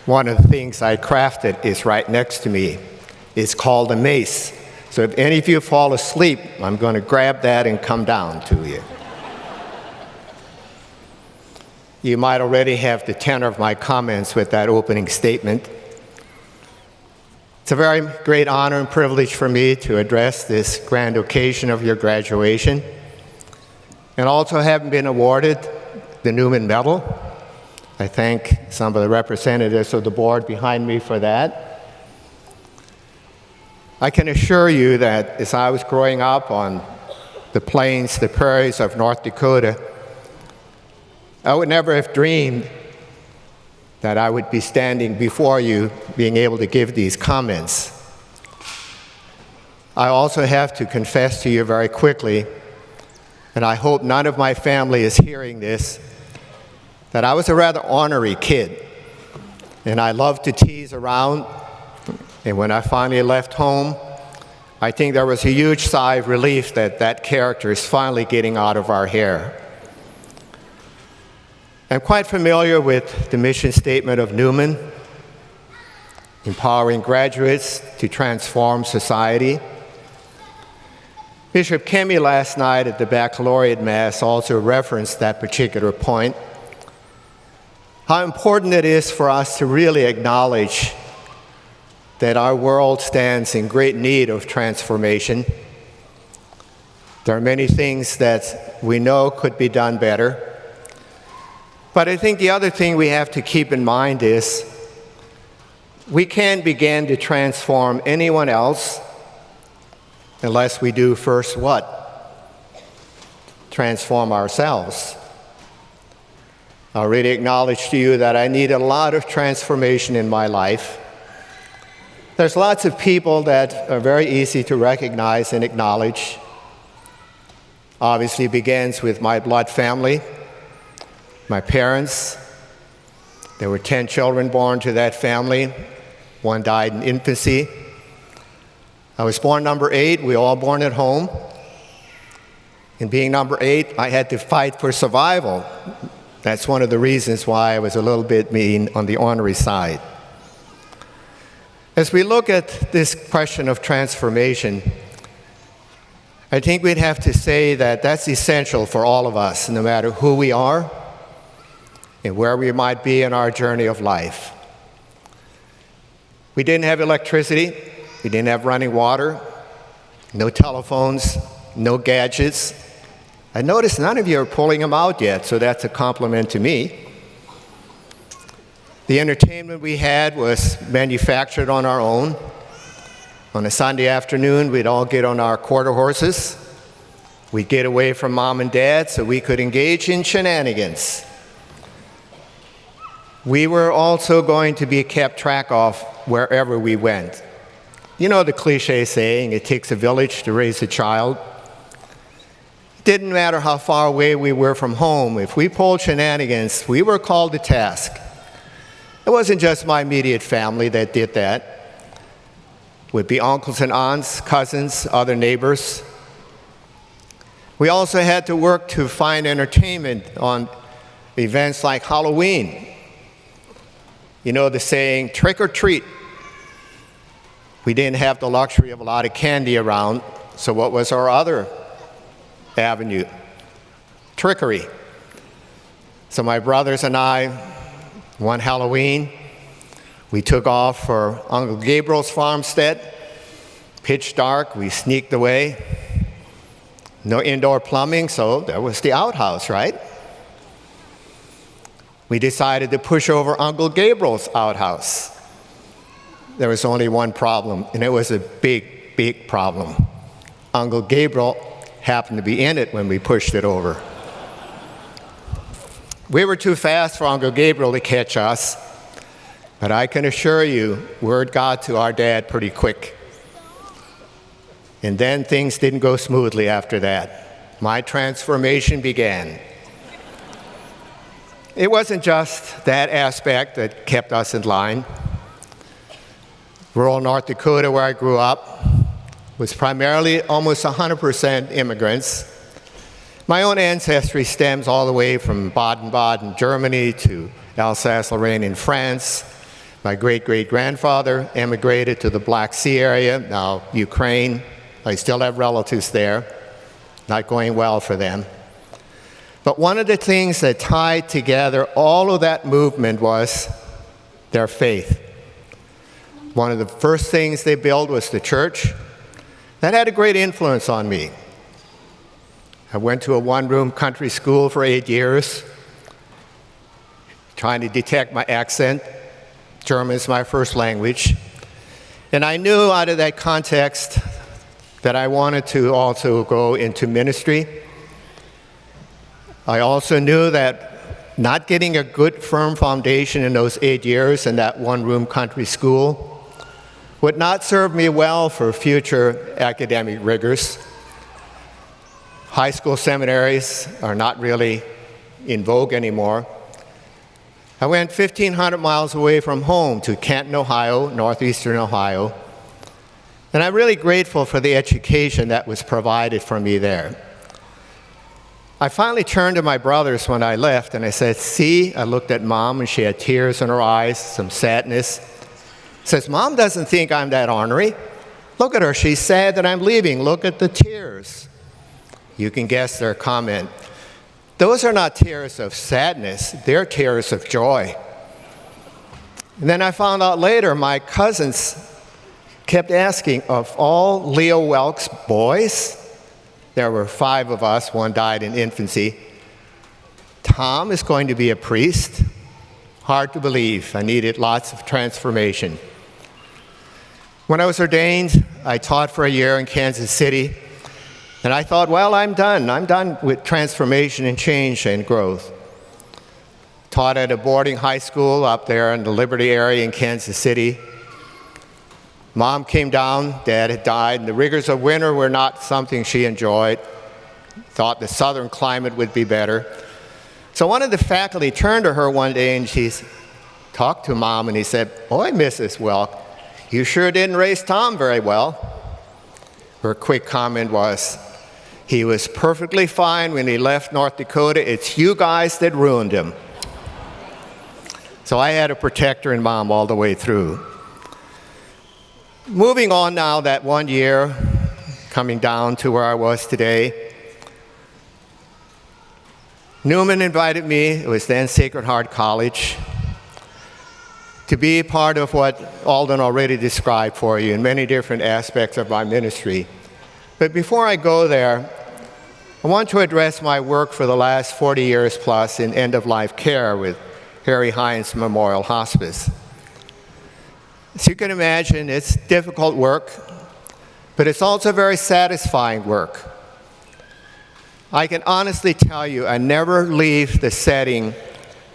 One of the things I crafted is right next to me. It's called a mace. So if any of you fall asleep, I'm going to grab that and come down to you. You might already have the tenor of my comments with that opening statement. It's a very great honor and privilege for me to address this grand occasion of your graduation, and also having been awarded the Newman Medal. I thank some of the representatives of the board behind me for that. I can assure you that as I was growing up on the plains, the prairies of North Dakota, I would never have dreamed that I would be standing before you being able to give these comments. I also have to confess to you very quickly, and I hope none of my family is hearing this, that I was a rather ornery kid, and I loved to tease around, and when I finally left home, I think there was a huge sigh of relief that that character is finally getting out of our hair. I'm quite familiar with the mission statement of Newman, empowering graduates to transform society. Bishop Kemi last night at the baccalaureate mass also referenced that particular point, how important it is for us to really acknowledge that our world stands in great need of transformation. There are many things that we know could be done better. But I think the other thing we have to keep in mind is we can't begin to transform anyone else unless we do first what? Transform ourselves. I already acknowledged to you that I need a lot of transformation in my life. There's lots of people that are very easy to recognize and acknowledge. Obviously, it begins with my blood family. My parents, there were 10 children born to that family. One died in infancy. I was born number 8. We were all born at home. And being number 8, I had to fight for survival. That's one of the reasons why I was a little bit mean on the ornery side. As we look at this question of transformation, I think we'd have to say that that's essential for all of us, no matter who we are and where we might be in our journey of life. We didn't have electricity, we didn't have running water, no telephones, no gadgets. I noticed none of you are pulling them out yet, so that's a compliment to me. The entertainment we had was manufactured on our own. On a Sunday afternoon, we'd all get on our quarter horses. We'd get away from mom and dad so we could engage in shenanigans. We were also going to be kept track of wherever we went. You know the cliche saying, it takes a village to raise a child. It didn't matter how far away we were from home. If we pulled shenanigans, we were called to task. It wasn't just my immediate family that did that. It would be uncles and aunts, cousins, other neighbors. We also had to work to find entertainment on events like Halloween. You know the saying, trick or treat. We didn't have the luxury of a lot of candy around, so what was our other avenue? Trickery. So my brothers and I, one Halloween, we took off for Uncle Gabriel's farmstead. Pitch dark, we sneaked away. No indoor plumbing, so there was the outhouse, right? We decided to push over Uncle Gabriel's outhouse. There was only one problem, and it was a big, big problem. Uncle Gabriel happened to be in it when we pushed it over. We were too fast for Uncle Gabriel to catch us, but I can assure you, word got to our dad pretty quick. And then things didn't go smoothly after that. My transformation began. It wasn't just that aspect that kept us in line. Rural North Dakota, where I grew up, was primarily almost 100% immigrants. My own ancestry stems all the way from Baden-Baden, Germany, to Alsace-Lorraine in France. My great-great-grandfather emigrated to the Black Sea area, now Ukraine. I still have relatives there. Not going well for them. But one of the things that tied together all of that movement was their faith. One of the first things they built was the church. That had a great influence on me. I went to a one-room country school for 8 years, trying to detect my accent. German is my first language. And I knew out of that context that I wanted to also go into ministry. I also knew that not getting a good, firm foundation in those 8 years in that one-room country school would not serve me well for future academic rigors. High school seminaries are not really in vogue anymore. I went 1,500 miles away from home to Canton, Ohio, northeastern Ohio, and I'm really grateful for the education that was provided for me there. I finally turned to my brothers when I left, and I said, see, I looked at Mom, and she had tears in her eyes, some sadness. Says, Mom doesn't think I'm that ornery. Look at her, she's sad that I'm leaving. Look at the tears. You can guess their comment. Those are not tears of sadness, they're tears of joy. And then I found out later, my cousins kept asking, of all Leo Welk's boys, there were 5 of us, one died in infancy, Tom is going to be a priest? Hard to believe. I needed lots of transformation. When I was ordained, I taught for a year in Kansas City, and I thought, well, I'm done. I'm done with transformation and change and growth. Taught at a boarding high school up there in the Liberty area in Kansas City. Mom came down, Dad had died, and the rigors of winter were not something she enjoyed. Thought the southern climate would be better. So one of the faculty turned to her one day and she talked to Mom and he said, boy, Mrs. Welk, you sure didn't raise Tom very well. Her quick comment was, he was perfectly fine when he left North Dakota. It's you guys that ruined him. So I had a protector in Mom all the way through. Moving on now, that 1 year, coming down to where I was today, Newman invited me, it was then Sacred Heart College, to be part of what Alden already described for you in many different aspects of my ministry. But before I go there, I want to address my work for the last 40 years plus in end-of-life care with Harry Hines Memorial Hospice. As you can imagine, it's difficult work, but it's also very satisfying work. I can honestly tell you, I never leave the setting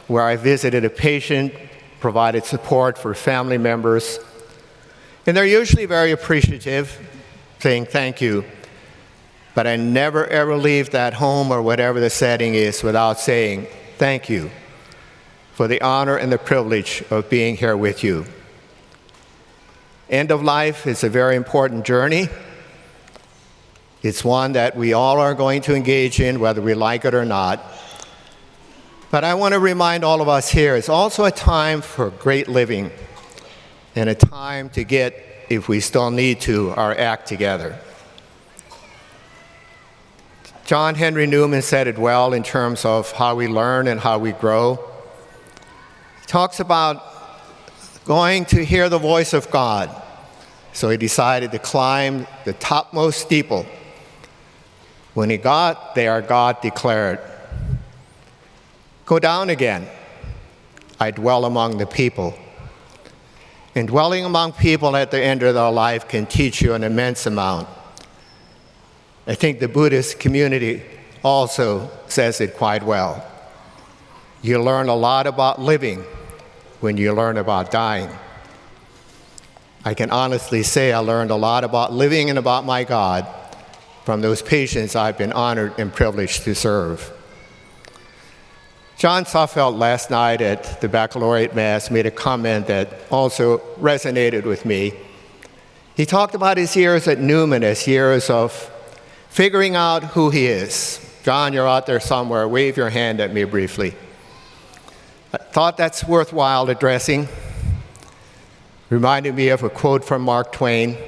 where I visited a patient, provided support for family members, and they're usually very appreciative, saying thank you, but I never ever leave that home or whatever the setting is without saying thank you for the honor and the privilege of being here with you. End of life is a very important journey. It's one that we all are going to engage in, whether we like it or not. But I want to remind all of us here, it's also a time for great living and a time to get, if we still need to, our act together. John Henry Newman said it well in terms of how we learn and how we grow. He talks about going to hear the voice of God. So he decided to climb the topmost steeple. When he got there, God declared, go down again. I dwell among the people. And dwelling among people at the end of their life can teach you an immense amount. I think the Buddhist community also says it quite well. You learn a lot about living when you learn about dying. I can honestly say I learned a lot about living and about my God from those patients I've been honored and privileged to serve. John Suffolk last night at the baccalaureate mass made a comment that also resonated with me. He talked about his years at Newman as years of figuring out who he is. John, you're out there somewhere. Wave your hand at me briefly. I thought that's worthwhile addressing. reminded me of a quote from Mark Twain.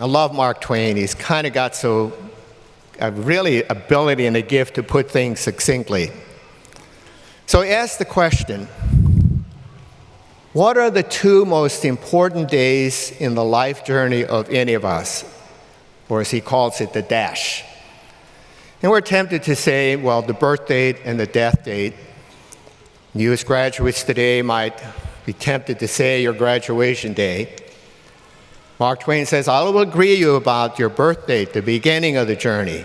I love Mark Twain. He's kind of got a really ability and a gift to put things succinctly. So he asked the question, what are the two most important days in the life journey of any of us? Or as he calls it, the dash. And we're tempted to say, well, the birth date and the death date. You as graduates today might be tempted to say your graduation day. Mark Twain says, I will agree with you about your birth date, the beginning of the journey.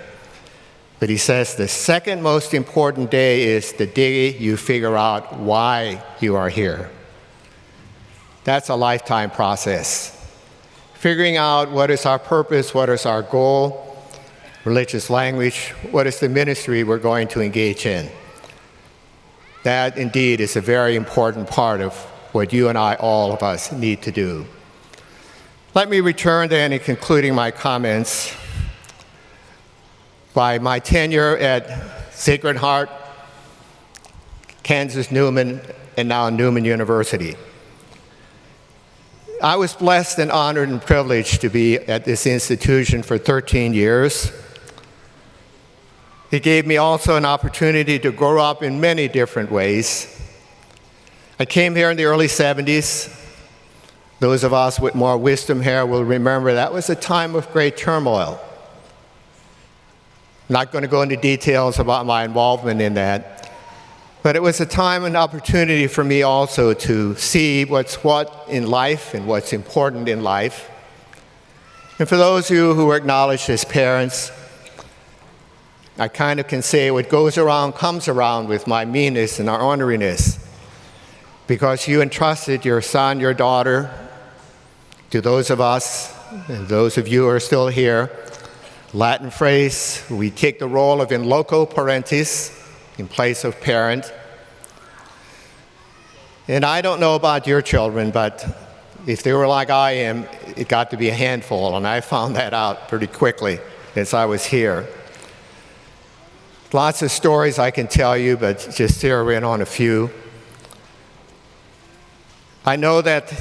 But he says the second most important day is the day you figure out why you are here. That's a lifetime process. Figuring out what is our purpose, what is our goal, religious language, what is the ministry we're going to engage in. That indeed is a very important part of what you and I, all of us, need to do. Let me return then in concluding my comments by my tenure at Sacred Heart, Kansas Newman, and now Newman University. I was blessed and honored and privileged to be at this institution for 13 years. It gave me also an opportunity to grow up in many different ways. I came here in the early 70s. Those of us with more wisdom here will remember that was a time of great turmoil. I'm not going to go into details about my involvement in that, but it was a time and opportunity for me also to see what's what in life and what's important in life. And for those of you who are acknowledged as parents, I kind of can say what goes around comes around with my meanness and our orneriness, because you entrusted your son, your daughter, to those of us, and those of you who are still here. Latin phrase, we take the role of in loco parentis, in place of parent. And I don't know about your children, but if they were like I am, it got to be a handful, and I found that out pretty quickly as I was here. Lots of stories I can tell you, but just zero in on a few. I know that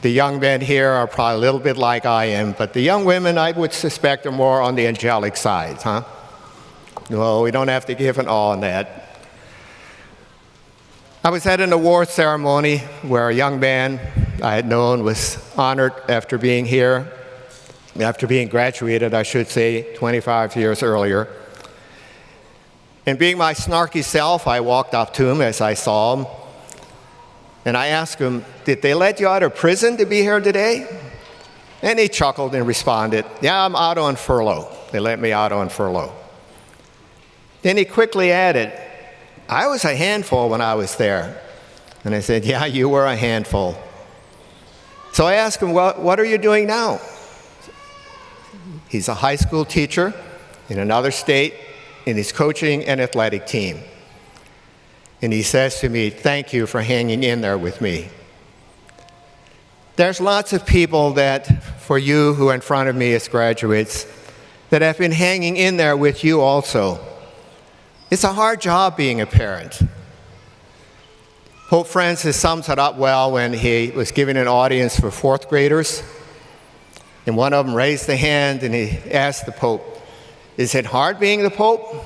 the young men here are probably a little bit like I am, but the young women, I would suspect, are more on the angelic side, huh? Well, we don't have to give an all on that. I was at an award ceremony where a young man I had known was honored after being here, after being graduated, I should say, 25 years earlier. And being my snarky self, I walked up to him as I saw him, and I asked him, did they let you out of prison to be here today? And he chuckled and responded, yeah, I'm out on furlough. They let me out on furlough. Then he quickly added, I was a handful when I was there. And I said, yeah, you were a handful. So I asked him, well, what are you doing now? He's a high school teacher in another state, and he's coaching an athletic team. And he says to me, thank you for hanging in there with me. There's lots of people that, for you who are in front of me as graduates, that have been hanging in there with you also. It's a hard job being a parent. Pope Francis sums it up well when he was giving an audience for fourth graders. And one of them raised the hand and he asked the Pope, is it hard being the Pope?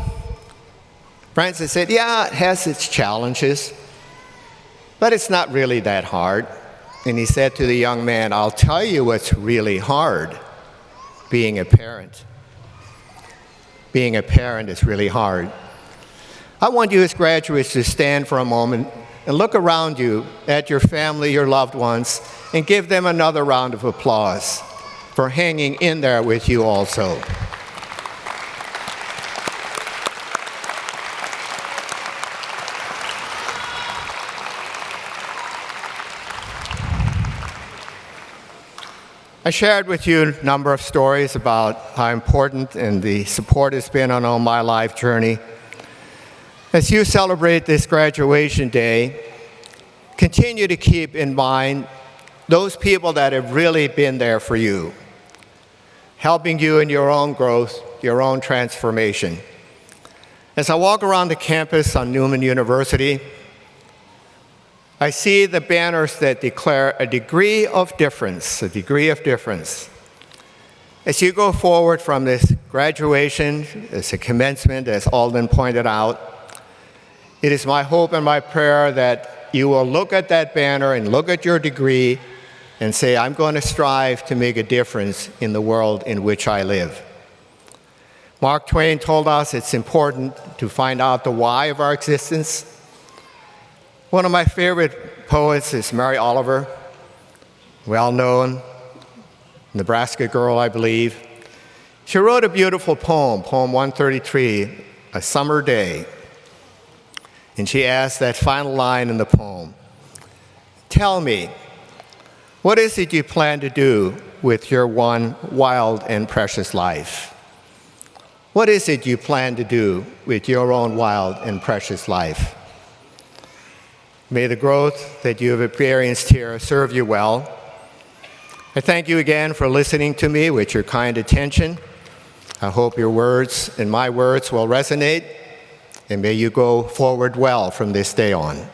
Francis said, yeah, it has its challenges, but it's not really that hard. And he said to the young man, I'll tell you what's really hard, being a parent. Being a parent is really hard. I want you as graduates to stand for a moment and look around you at your family, your loved ones, and give them another round of applause for hanging in there with you also. I shared with you a number of stories about how important and the support has been on my life journey. As you celebrate this graduation day, continue to keep in mind those people that have really been there for you, helping you in your own growth, your own transformation. As I walk around the campus on Newman University, I see the banners that declare a degree of difference, a degree of difference. As you go forward from this graduation, as a commencement, as Alden pointed out, it is my hope and my prayer that you will look at that banner and look at your degree and say, I'm going to strive to make a difference in the world in which I live. Mark Twain told us it's important to find out the why of our existence. One of my favorite poets is Mary Oliver, well-known, Nebraska girl, I believe. She wrote a beautiful poem, Poem 133, A Summer Day. And she asked that final line in the poem, tell me, what is it you plan to do with your one wild and precious life? What is it you plan to do with your own wild and precious life? May the growth that you have experienced here serve you well. I thank you again for listening to me with your kind attention. I hope your words and my words will resonate, and may you go forward well from this day on.